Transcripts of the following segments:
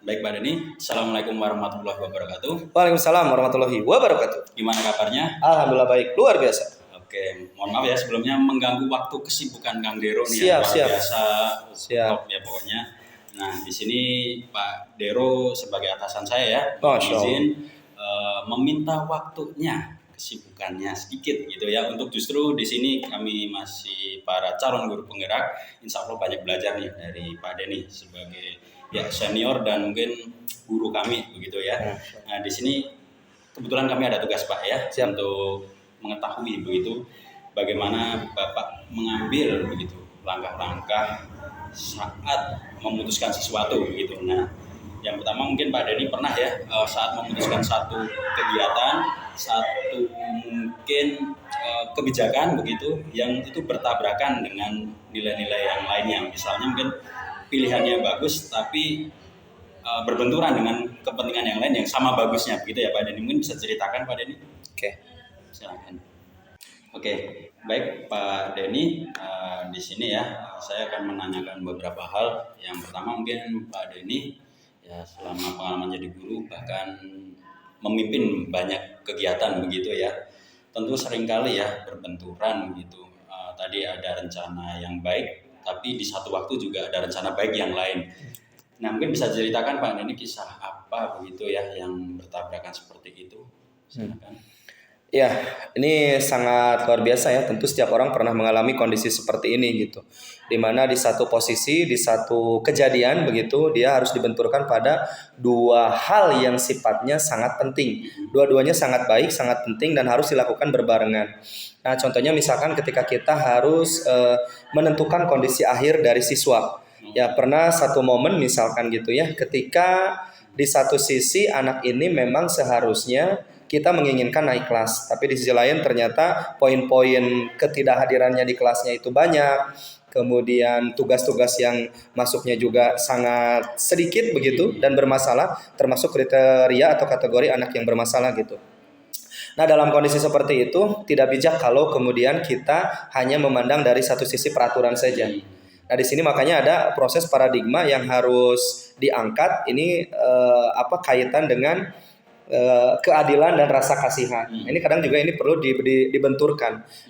Baik Pak Denny, Assalamualaikum warahmatullahi wabarakatuh. Waalaikumsalam warahmatullahi wabarakatuh. Gimana kabarnya? Alhamdulillah baik, luar biasa. Oke, mohon maaf ya sebelumnya mengganggu waktu kesibukan Kang Dero nih ya, Siap, luar siap. biasa Siap. top ya pokoknya. Nah di sini Pak Dero sebagai atasan saya ya, Masya Allah. izin meminta waktunya, kesibukannya sedikit gitu ya, untuk justru di sini kami masih para calon guru penggerak, insya Allah banyak belajar nih dari Pak Denny sebagai ya senior dan mungkin guru kami begitu ya. Nah di sini kebetulan kami ada tugas Pak ya, Siap. untuk mengetahui begitu bagaimana Bapak mengambil begitu langkah-langkah saat memutuskan sesuatu begitu. Nah, yang pertama mungkin Pak Denny pernah ya saat memutuskan satu kegiatan, satu mungkin kebijakan begitu yang itu bertabrakan dengan nilai-nilai yang lainnya. Misalnya mungkin pilihannya bagus tapi berbenturan dengan kepentingan yang lain yang sama bagusnya begitu ya Pak Denny. Mungkin bisa ceritakan Pak Denny? Oke. Silakan. Oke, baik Pak Denny, di sini ya saya akan menanyakan beberapa hal. Yang pertama mungkin Pak Denny ya selama pengalaman jadi guru bahkan memimpin banyak kegiatan begitu ya. Tentu seringkali ya berbenturan begitu. Tadi ada rencana yang baik, tapi di satu waktu juga ada rencana baik yang lain. Nah mungkin bisa ceritakan Pak Denny kisah apa begitu ya yang bertabrakan seperti itu. Silakan. Ya, ini sangat luar biasa ya. Tentu setiap orang pernah mengalami kondisi seperti ini gitu. Dimana di satu posisi, di satu kejadian begitu, dia harus dibenturkan pada dua hal yang sifatnya sangat penting. Dua-duanya sangat baik, sangat penting dan harus dilakukan berbarengan. Nah, contohnya misalkan ketika kita harus menentukan kondisi akhir dari siswa. Ya, pernah satu momen misalkan gitu ya, ketika di satu sisi anak ini memang seharusnya kita menginginkan naik kelas, tapi di sisi lain ternyata poin-poin ketidakhadirannya di kelasnya itu banyak, kemudian tugas-tugas yang masuknya juga sangat sedikit begitu dan bermasalah, termasuk kriteria atau kategori anak yang bermasalah gitu. Nah, dalam kondisi seperti itu tidak bijak kalau kemudian kita hanya memandang dari satu sisi peraturan saja. Nah, di sini makanya ada proses paradigma yang harus diangkat. Ini kaitan dengan keadilan dan rasa kasihan. Ini kadang juga ini perlu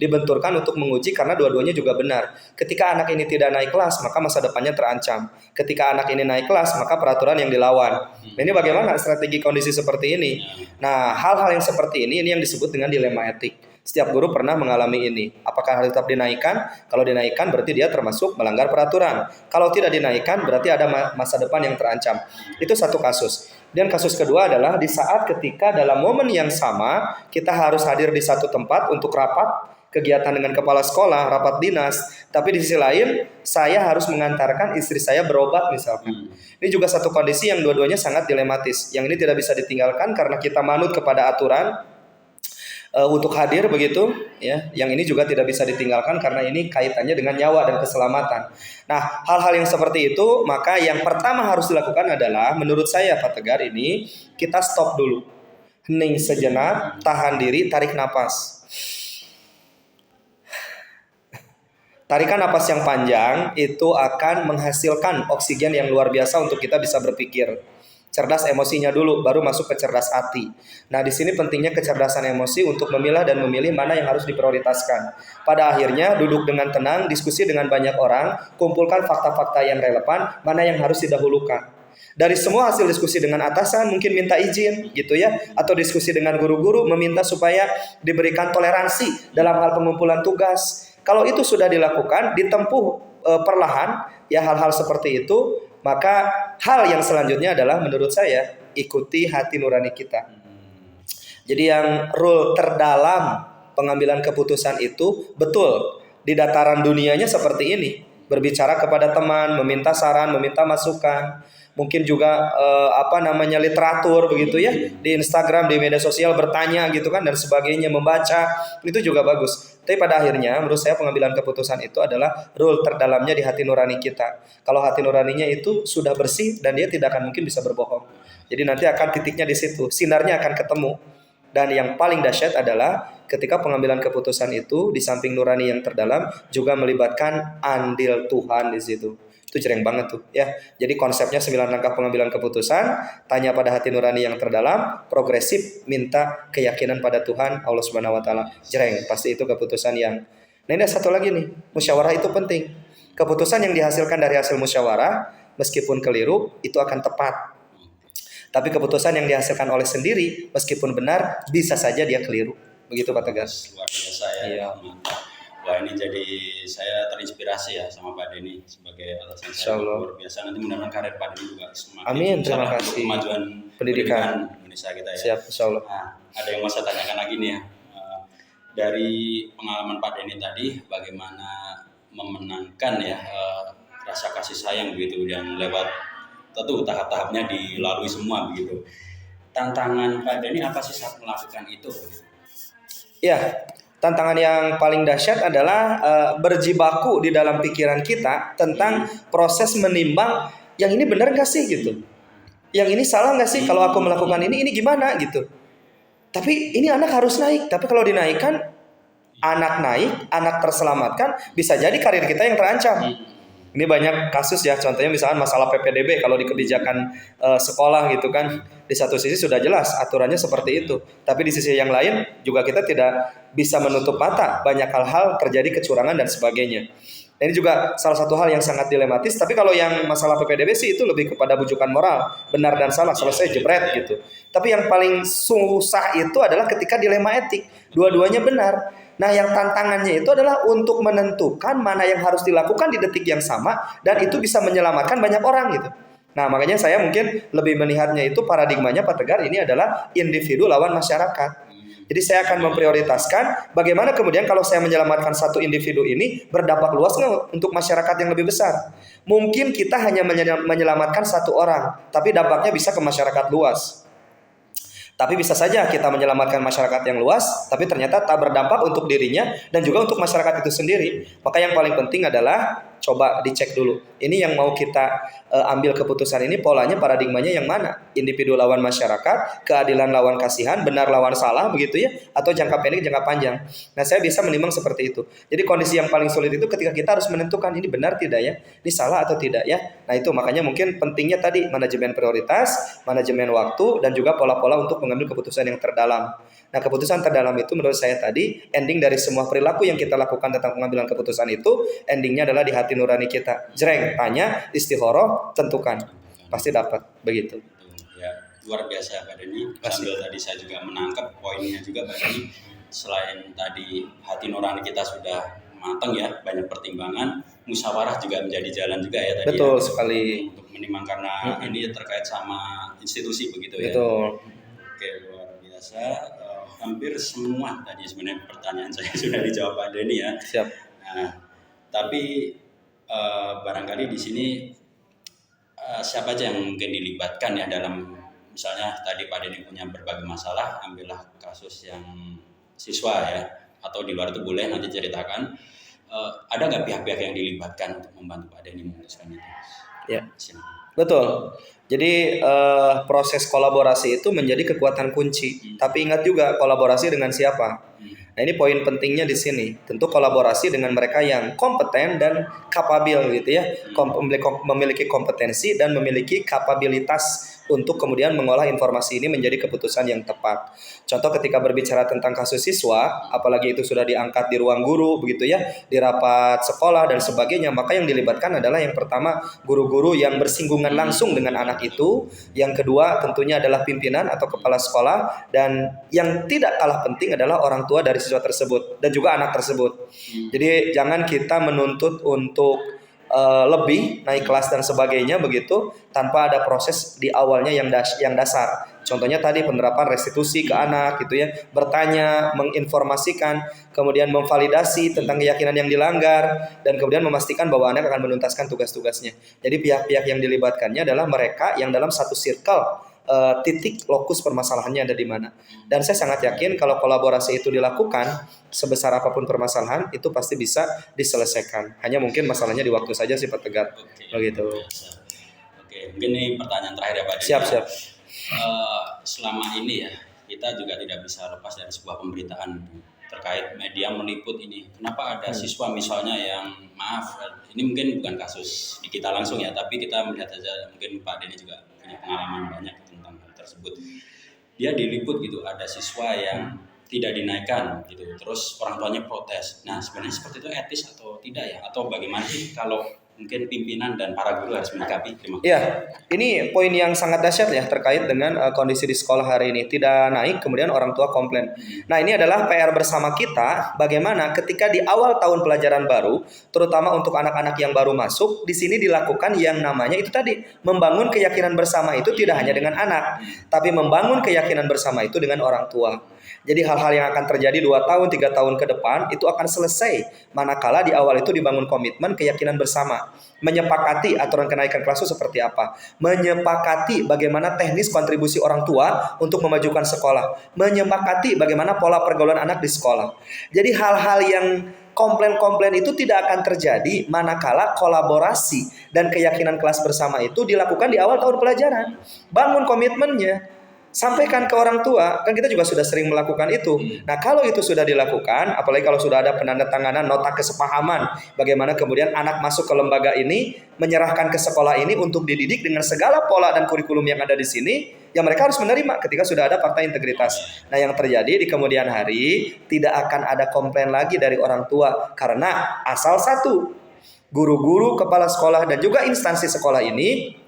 dibenturkan untuk menguji karena dua-duanya juga benar. Ketika anak ini tidak naik kelas, maka masa depannya terancam. Ketika anak ini naik kelas, maka peraturan yang dilawan. Nah, ini bagaimana strategi kondisi seperti ini? Nah, hal-hal yang seperti ini yang disebut dengan dilema etik. Setiap guru pernah mengalami ini. Apakah harus tetap dinaikkan? Kalau dinaikkan berarti dia termasuk melanggar peraturan. Kalau tidak dinaikkan berarti ada masa depan yang terancam. Itu satu kasus. Dan kasus kedua adalah di saat ketika dalam momen yang sama kita harus hadir di satu tempat untuk rapat kegiatan dengan kepala sekolah, rapat dinas, tapi di sisi lain saya harus mengantarkan istri saya berobat misalkan. Ini juga satu kondisi yang dua-duanya sangat dilematis. Yang ini tidak bisa ditinggalkan karena kita manut kepada aturan untuk hadir begitu ya. Yang ini juga tidak bisa ditinggalkan karena ini kaitannya dengan nyawa dan keselamatan. Nah, hal-hal yang seperti itu maka yang pertama harus dilakukan adalah menurut saya Pak Tegar ini kita stop dulu. Hening sejenak, tahan diri, tarik napas. Tarikan napas yang panjang itu akan menghasilkan oksigen yang luar biasa untuk kita bisa berpikir. Cerdas emosinya dulu, baru masuk ke cerdas hati. Nah, di sini pentingnya kecerdasan emosi untuk memilah dan memilih mana yang harus diprioritaskan. Pada akhirnya, duduk dengan tenang, diskusi dengan banyak orang, kumpulkan fakta-fakta yang relevan, mana yang harus didahulukan. Dari semua hasil diskusi dengan atasan, mungkin minta izin, gitu ya, atau diskusi dengan guru-guru, meminta supaya diberikan toleransi dalam hal pengumpulan tugas. Kalau itu sudah dilakukan, ditempuh perlahan, ya hal-hal seperti itu, maka hal yang selanjutnya adalah menurut saya ikuti hati nurani kita. Jadi yang rule terdalam pengambilan keputusan itu betul di dataran dunianya seperti ini. Berbicara kepada teman, meminta saran, meminta masukan. Mungkin juga literatur begitu ya di Instagram, di media sosial bertanya gitu kan dan sebagainya, membaca itu juga bagus. Tapi pada akhirnya menurut saya pengambilan keputusan itu adalah rule terdalamnya di hati nurani kita. Kalau hati nuraninya itu sudah bersih dan dia tidak akan mungkin bisa berbohong. Jadi nanti akan titiknya di situ, sinarnya akan ketemu. Dan yang paling dahsyat adalah ketika pengambilan keputusan itu di samping nurani yang terdalam juga melibatkan andil Tuhan di situ. Itu jreng banget tuh ya. Jadi konsepnya 9 langkah pengambilan keputusan, tanya pada hati nurani yang terdalam, progresif, minta keyakinan pada Tuhan Allah Subhanahu wa taala. Jreng, pasti itu keputusan yang. Nah, ini ada satu lagi nih, musyawarah itu penting. Keputusan yang dihasilkan dari hasil musyawarah meskipun keliru itu akan tepat. Tapi keputusan yang dihasilkan oleh sendiri meskipun benar bisa saja dia keliru. Begitu Pak Tegar. Luar biasa ya. Iya. Mantap. Wah, ini jadi saya terinspirasi ya sama Pak Denny sebagai alasan saya Insyaallah. luar biasa. Nanti mudah-mudahan karir Pak Denny juga semakin Amin, terima besar untuk kasih. kemajuan Pendidikan Indonesia kita ya. siap insyaallah. Nah, ada yang mau saya tanyakan lagi nih ya. Dari pengalaman Pak Denny tadi, bagaimana memenangkan ya rasa kasih sayang begitu yang lewat tentu tahap-tahapnya dilalui semua begitu. Tantangan Pak Denny apa sih saat melakukan itu? Ya, tantangan yang paling dahsyat adalah berjibaku di dalam pikiran kita tentang proses menimbang yang ini benar gak sih gitu. Yang ini salah gak sih kalau aku melakukan ini gimana gitu. Tapi ini anak harus naik. Tapi kalau dinaikkan, anak naik, anak terselamatkan, bisa jadi karir kita yang terancam. Ini banyak kasus ya, contohnya misalnya masalah PPDB kalau di kebijakan sekolah gitu kan. Di satu sisi sudah jelas aturannya seperti itu. Tapi di sisi yang lain juga kita tidak bisa menutup mata. Banyak hal-hal terjadi kecurangan dan sebagainya. Ini juga salah satu hal yang sangat dilematis. Tapi kalau yang masalah PPDB sih itu lebih kepada bujukan moral. Benar dan salah, selesai jebret gitu. Tapi yang paling susah itu adalah ketika dilema etik. Dua-duanya benar. Nah, yang tantangannya itu adalah untuk menentukan mana yang harus dilakukan di detik yang sama dan itu bisa menyelamatkan banyak orang gitu. Nah, makanya saya mungkin lebih melihatnya itu paradigmanya Pak Tegar ini adalah individu lawan masyarakat. Jadi saya akan memprioritaskan bagaimana kemudian kalau saya menyelamatkan satu individu ini berdampak luas nggak untuk masyarakat yang lebih besar. Mungkin kita hanya menyelamatkan satu orang, tapi dampaknya bisa ke masyarakat luas. Tapi bisa saja kita menyelamatkan masyarakat yang luas, tapi ternyata tak berdampak untuk dirinya dan juga untuk masyarakat itu sendiri. Maka yang paling penting adalah coba dicek dulu. Ini yang mau kita ambil keputusan ini polanya, paradigmanya yang mana? Individu lawan masyarakat, keadilan lawan kasihan, benar lawan salah begitu ya, atau jangka pendek, jangka panjang. Nah, saya bisa menimbang seperti itu. Jadi kondisi yang paling sulit itu ketika kita harus menentukan ini benar tidak ya, ini salah atau tidak ya. Nah, itu makanya mungkin pentingnya tadi manajemen prioritas, manajemen waktu, dan juga pola-pola untuk mengambil keputusan yang terdalam. Nah, keputusan terdalam itu menurut saya tadi ending dari semua perilaku yang kita lakukan tentang pengambilan keputusan itu endingnya adalah di hati nurani kita. Jreng, tanya, istihoroh, tentukan, pasti dapat begitu. Ya, luar biasa Pak Denny. Sambil tadi saya juga menangkap poinnya juga Pak Denny. Selain tadi hati nurani kita sudah matang ya, banyak pertimbangan, musyawarah juga menjadi jalan juga ya tadi. Betul ya, sekali. untuk menimbang karena ini terkait sama institusi begitu ya. Betul. Oke, luar biasa. Hampir semua tadi sebenarnya pertanyaan saya sudah dijawab Pak Denny ya. Siap. Nah, tapi barangkali di sini siapa aja yang mungkin dilibatkan ya dalam misalnya tadi Pak Denny punya berbagai masalah, ambillah kasus yang siswa ya atau di luar itu boleh nanti ceritakan. Ada nggak pihak-pihak yang dilibatkan untuk membantu Pak Denny memutuskan itu? Ya. Betul. Jadi proses kolaborasi itu menjadi kekuatan kunci. Tapi ingat juga kolaborasi dengan siapa. Nah, ini poin pentingnya di sini. Tentu kolaborasi dengan mereka yang kompeten dan kapabil gitu ya. Memiliki kompetensi dan memiliki kapabilitas untuk kemudian mengolah informasi ini menjadi keputusan yang tepat. Contoh ketika berbicara tentang kasus siswa, apalagi itu sudah diangkat di ruang guru begitu ya, di rapat sekolah dan sebagainya, maka yang dilibatkan adalah yang pertama guru-guru yang bersinggungan langsung dengan anak itu, yang kedua tentunya adalah pimpinan atau kepala sekolah, dan yang tidak kalah penting adalah orang tua dari siswa tersebut dan juga anak tersebut. Jadi jangan kita menuntut untuk lebih naik kelas dan sebagainya begitu tanpa ada proses di awalnya yang dasar. Contohnya tadi penerapan restitusi ke anak gitu ya, bertanya, menginformasikan, kemudian memvalidasi tentang keyakinan yang dilanggar dan kemudian memastikan bahwa anak akan menuntaskan tugas-tugasnya. Jadi pihak-pihak yang dilibatkannya adalah mereka yang dalam satu circle titik lokus permasalahannya ada di mana. Dan saya sangat yakin kalau kolaborasi itu dilakukan sebesar apapun permasalahan itu pasti bisa diselesaikan. Hanya mungkin masalahnya di waktu saja sih Pak Tegar. Begitu. Oke, mungkin ini pertanyaan terakhir ya Pak. Siap. Selama ini ya kita juga tidak bisa lepas dari sebuah pemberitaan terkait media meliput ini. Kenapa ada siswa misalnya yang maaf, ini mungkin bukan kasus di kita langsung ya, tapi kita melihat aja mungkin Pak Denny juga punya pengalaman banyak tentang hal tersebut. Dia diliput gitu, ada siswa yang tidak dinaikkan gitu, terus orang tuanya protes. Nah sebenarnya seperti itu etis atau tidak ya? Atau bagaimana sih kalau mungkin pimpinan dan para guru harus menyikapi? Terima kasih. Ya, ini poin yang sangat dahsyat ya terkait dengan kondisi di sekolah hari ini. Tidak naik, kemudian orang tua komplain. Nah, ini adalah PR bersama kita. Bagaimana ketika di awal tahun pelajaran baru, terutama untuk anak-anak yang baru masuk, di sini dilakukan yang namanya itu tadi, membangun keyakinan bersama itu tidak hanya dengan anak, tapi membangun keyakinan bersama itu dengan orang tua. Jadi hal-hal yang akan terjadi 2 tahun, 3 tahun ke depan itu akan selesai manakala di awal itu dibangun komitmen keyakinan bersama. Menyepakati aturan kenaikan kelas itu seperti apa. Menyepakati bagaimana teknis kontribusi orang tua untuk memajukan sekolah. Menyepakati bagaimana pola pergaulan anak di sekolah. Jadi hal-hal yang komplain-komplain itu tidak akan terjadi manakala kolaborasi dan keyakinan kelas bersama itu dilakukan di awal tahun pelajaran. Bangun komitmennya. Sampaikan ke orang tua, kan kita juga sudah sering melakukan itu. Nah, kalau itu sudah dilakukan, apalagi kalau sudah ada penandatanganan nota kesepahaman, bagaimana kemudian anak masuk ke lembaga ini, menyerahkan ke sekolah ini untuk dididik dengan segala pola dan kurikulum yang ada di sini, ya mereka harus menerima ketika sudah ada fakta integritas. Nah, yang terjadi di kemudian hari, tidak akan ada komplain lagi dari orang tua, karena asal satu, guru-guru, kepala sekolah, dan juga instansi sekolah ini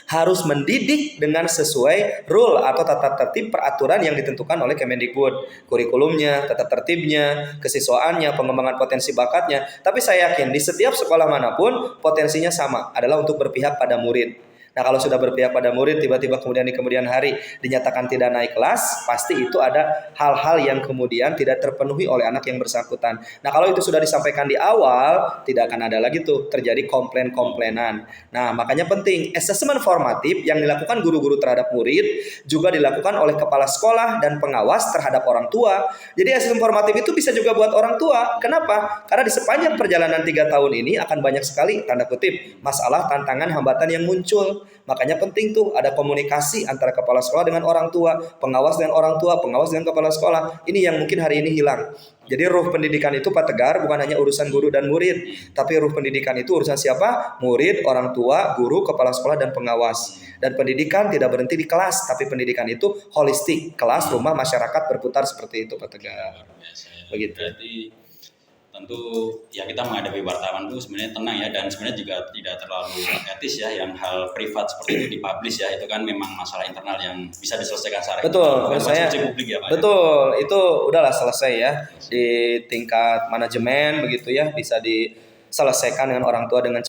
harus mendidik dengan sesuai rule atau tata tertib peraturan yang ditentukan oleh Kemendikbud, kurikulumnya, tata tertibnya, kesiswaannya, pengembangan potensi bakatnya. Tapi saya yakin di setiap sekolah manapun potensinya sama, adalah untuk berpihak pada murid. Nah, kalau sudah berpihak pada murid, tiba-tiba kemudian di kemudian hari dinyatakan tidak naik kelas, pasti itu ada hal-hal yang kemudian tidak terpenuhi oleh anak yang bersangkutan. Nah, kalau itu sudah disampaikan di awal, tidak akan ada lagi tuh terjadi komplain-komplainan. Nah, makanya penting, asesmen formatif yang dilakukan guru-guru terhadap murid juga dilakukan oleh kepala sekolah dan pengawas terhadap orang tua. Jadi asesmen formatif itu bisa juga buat orang tua. Kenapa? Karena di sepanjang perjalanan 3 tahun ini akan banyak sekali, tanda kutip, masalah, tantangan, hambatan yang muncul. Makanya penting tuh ada komunikasi antara kepala sekolah dengan orang tua, pengawas dengan orang tua, pengawas dengan kepala sekolah. Ini yang mungkin hari ini hilang. Jadi ruh pendidikan itu Pak Tegar bukan hanya urusan guru dan murid, tapi ruh pendidikan itu urusan siapa? Murid, orang tua, guru, kepala sekolah, dan pengawas. Dan pendidikan tidak berhenti di kelas, tapi pendidikan itu holistik, kelas, rumah, masyarakat berputar seperti itu Pak Tegar. Begitu. Berarti tentu ya kita menghadapi wartawan itu sebenarnya tenang ya, dan sebenarnya juga tidak terlalu etis ya yang hal privat seperti itu dipublish ya, itu kan memang masalah internal yang bisa diselesaikan secara betul, internal, saya publik ya Pak. Betul, itu udahlah selesai ya di tingkat manajemen begitu ya, bisa diselesaikan dengan orang tua dengan